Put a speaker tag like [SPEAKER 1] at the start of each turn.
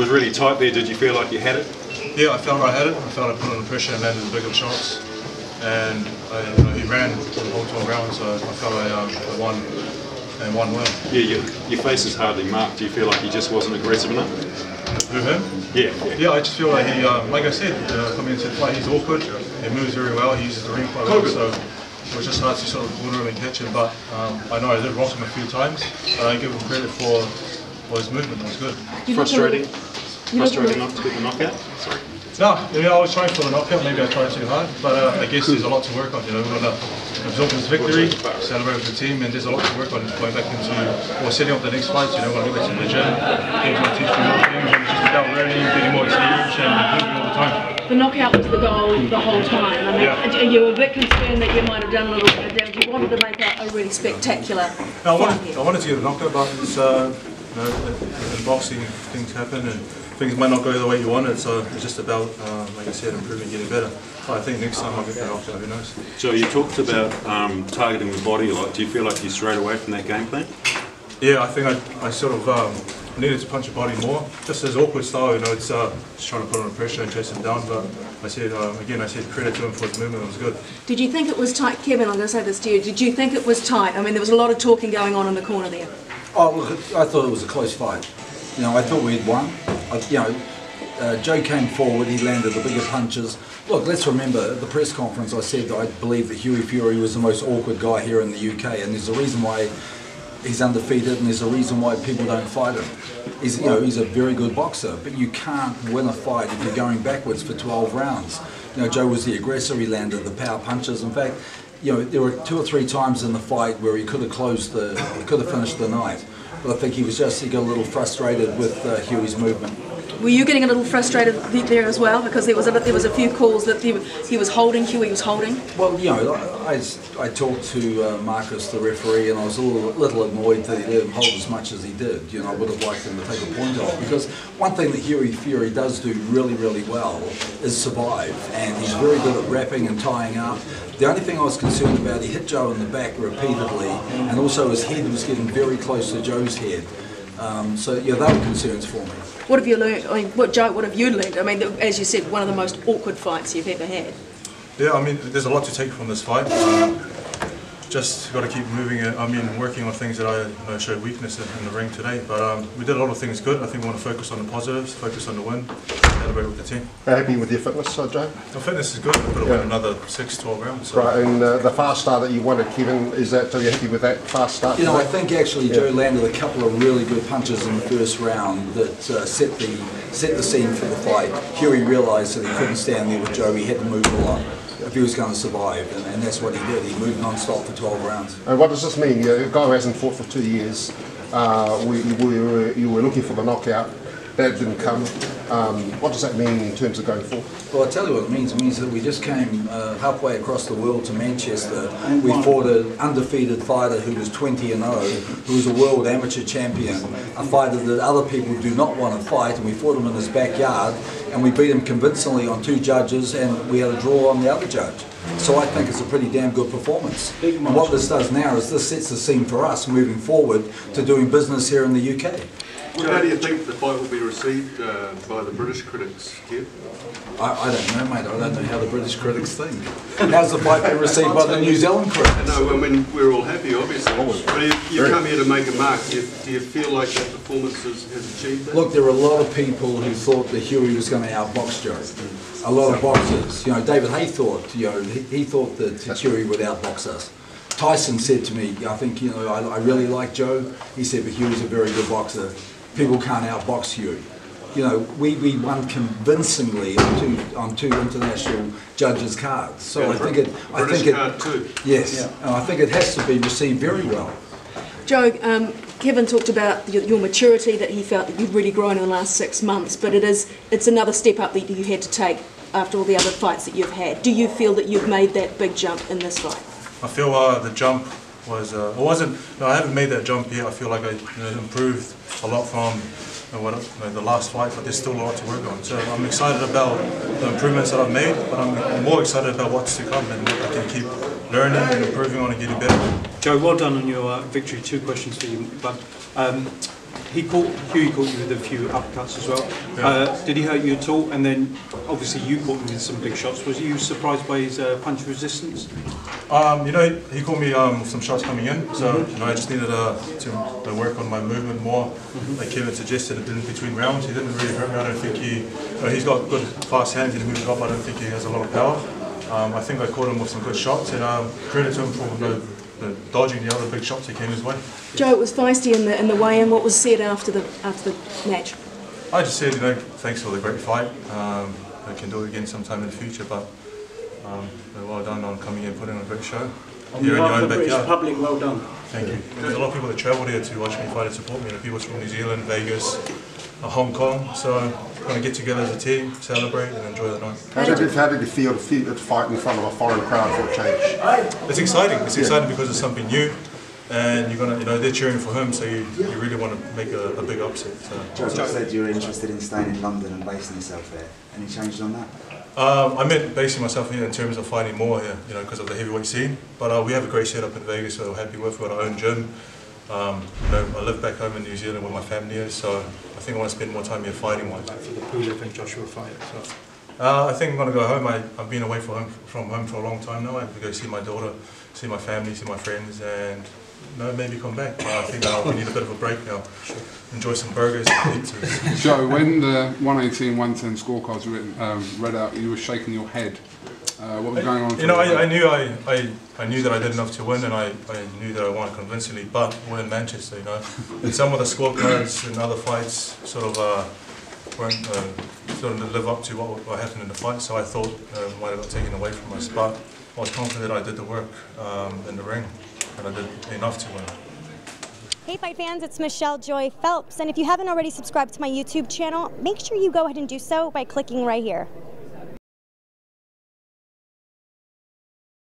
[SPEAKER 1] sounded really tight there. Did you feel like you had it?
[SPEAKER 2] Yeah, I felt I had it. I felt I put on the pressure and landed the bigger shots. And he ran for the whole 12 rounds, so I felt I won and won well.
[SPEAKER 1] Yeah, your face is hardly marked. Do you feel like he just wasn't aggressive enough?
[SPEAKER 2] Who, him? Yeah, I just feel like he, like I said, coming into the fight, he's awkward. He moves very well. He uses the ring quite well, so it was just hard to sort of corner him and catch him. But I know I did rock him a few times. I give him credit for his movement. It was good.
[SPEAKER 1] Frustrating not to get the knockout? Sorry.
[SPEAKER 2] No, I was trying for the knockout. Maybe I tried too hard, but I guess there's a lot to work on. We want to absorb this victory, celebrate with the team, and there's a lot to work on going back into or setting up the next fights. Want to go back to the gym, things want to teach me more things, and it's just about learning, getting more experience, and improving all the time.
[SPEAKER 3] The knockout was the goal the whole time. I mean, you were a bit concerned that you might have done a little bit of damage. You wanted to make a really spectacular fight.
[SPEAKER 2] I wanted to get a knockout, but it's, in boxing things happen and things might not go the way you want it, so it's just about, like I said, improving, getting better. But I think next time I'll get that knockout, who knows.
[SPEAKER 1] So you talked about targeting the body a lot. Do you feel like you strayed away from that game plan?
[SPEAKER 2] Yeah, I think I sort of needed to punch the body more. Just as awkward style, it's just trying to put on the pressure and chase him down. But I said, again, I said credit to him for his movement. It was good.
[SPEAKER 3] Did you think it was tight, Kevin? I'm going to say this to you. Did you think it was tight? I mean, there was a lot of talking going on in the corner there.
[SPEAKER 4] Oh, look, I thought it was a close fight. I thought we had won. Joe came forward, he landed the bigger punches. Look, let's remember, at the press conference I said that I believe that Hughie Fury was the most awkward guy here in the UK, and there's a reason why he's undefeated, and there's a reason why people don't fight him. He's a very good boxer, but you can't win a fight if you're going backwards for 12 rounds. Joe was the aggressor, he landed the power punches. In fact, there were 2 or 3 times in the fight where he could have finished the night. But I think he got a little frustrated with Hughie's movement.
[SPEAKER 3] Were you getting a little frustrated there as well? Because there was a few calls that he was holding, Hughie was holding.
[SPEAKER 4] Well, I talked to Marcus, the referee, and I was a little annoyed that he let him hold as much as he did. I would have liked him to take a point off, because one thing that Hughie Fury does do really, really well is survive, and he's very good at wrapping and tying up. The only thing I was concerned about, he hit Joe in the back repeatedly, and also his head was getting very close to Joe's head. So yeah, they were concerns for me.
[SPEAKER 3] What have you learned? I mean, Joe, what have you learned? I mean, as you said, one of the most awkward fights you've ever had.
[SPEAKER 2] Yeah, I mean, there's a lot to take from this fight. Just got to keep moving it. I mean, working on things that I showed weakness in the ring today. But we did a lot of things good. I think we want to focus on the positives, focus on the win, celebrate with the team.
[SPEAKER 5] How happy with your fitness, Joe?
[SPEAKER 2] The fitness is good. We've got to win another 6-12 rounds. So.
[SPEAKER 5] Right, and the fast start that you wanted, Kevin, are you happy with that fast start?
[SPEAKER 4] I think actually Joe landed a couple of really good punches in the first round that set the scene for the fight. Hughie realised that he couldn't stand there with Joe. He had to move a lot if he was going to survive, and that's what he did. He moved non-stop for 12 rounds.
[SPEAKER 5] And what does this mean? A guy who hasn't fought for 2 years, you were looking for the knockout, that didn't come. What does that mean in terms of going forward?
[SPEAKER 4] Well, I'll tell you what it means. It means that we just came halfway across the world to Manchester. We fought an undefeated fighter who was 20-0, who was a world amateur champion, a fighter that other people do not want to fight, and we fought him in his backyard, and we beat him convincingly on 2 judges, and we had a draw on the other judge. So I think it's a pretty damn good performance. And what this does now is this sets the scene for us moving forward to doing business here in the UK.
[SPEAKER 6] Well, how do you think the fight will be received by the British critics, Kev?
[SPEAKER 4] I don't know, mate. I don't know how the British critics think. How's the fight been received by the New Zealand critics?
[SPEAKER 6] No, I mean, we're all happy, obviously. But you come here to make a mark. Do you feel like that performance has achieved that?
[SPEAKER 4] Look, there are a lot of people who thought that Hughie was going to outbox Joe. A lot of boxers. David Hay thought, he thought that Hughie would outbox us. Tyson said to me, I think, I really like Joe. He said, but Hughie's a very good boxer. People can't outbox Hughie. We won convincingly on two international judges' cards. So I think
[SPEAKER 6] card too.
[SPEAKER 4] Yes, and I think it has to be received very well.
[SPEAKER 3] Joe, Kevin talked about your maturity, that he felt that you'd really grown in the last 6 months, but it's another step up that you had to take after all the other fights that you've had. Do you feel that you've made that big jump in this fight?
[SPEAKER 2] I feel the jump was, I haven't made that jump yet. I feel like I improved a lot from the last fight, but there's still a lot to work on. So I'm excited about the improvements that I've made, but I'm more excited about what's to come and what I can keep learning and improving on and getting better.
[SPEAKER 7] Joe, well done on your victory. 2 questions for you. But Hughie caught you with a few uppercuts as well. Did he hurt you at all? And then obviously you caught him with some big shots. Was you surprised by his punch resistance?
[SPEAKER 2] You know, he caught me with some shots coming in, so you know, I just needed to work on my movement more. Like Kevin suggested, in between rounds, he didn't really hurt me. I don't think he's got good fast hands. He moves it up. I don't think he has a lot of power. I think I caught him with some good shots, and credit to him for dodging the other big shots that came his way.
[SPEAKER 3] Joe, it was feisty in the weigh-in. What was said after the match?
[SPEAKER 2] I just said, you know, thanks for the great fight. I can do it again sometime in the future, but well done on coming in and putting on a great show.
[SPEAKER 7] You're in your own backyard. Public, well done.
[SPEAKER 2] Thank you. There's a lot of people that travelled here to watch me fight and support me. You know, people from New Zealand, Vegas, Hong Kong. So we're going to get together as a team, celebrate and enjoy the night.
[SPEAKER 5] How did you feel to fight in front of a foreign crowd for a change?
[SPEAKER 2] It's exciting. It's exciting because it's something new. And you're gonna, you know, they're cheering for him, so you really want to make a big upset. So.
[SPEAKER 8] Joe said you were interested in staying in London and basing yourself there. Any changes on that?
[SPEAKER 2] I meant basing myself here in terms of fighting more here, you know, because of the heavyweight scene. But we have a great setup in Vegas, so we're happy with. We've got our own gym. You know, I live back home in New Zealand where my family is, so I think I want to spend more time here fighting wise.
[SPEAKER 7] For the Pulev and Joshua fight. So.
[SPEAKER 2] I think I'm going to go home. I've been away from home for a long time now. I have to go see my daughter, see my family, see my friends, and maybe come back. I think we need a bit of a break now. Sure. Enjoy some burgers and pizzas.
[SPEAKER 9] Joe, when the 118-110 scorecards were read out, you were shaking your head. What was going on?
[SPEAKER 2] You know, I knew that I did enough to win, and I knew that I won convincingly. But we're in Manchester, you know, and some of the scorecards in other fights sort of weren't sort of live up to what happened in the fight. So I thought might have got taken away from us. But I was confident I did the work in the ring, and I did enough to win.
[SPEAKER 10] Hey fight fans, it's Michelle Joy Phelps, and if you haven't already subscribed to my YouTube channel, make sure you go ahead and do so by clicking right here.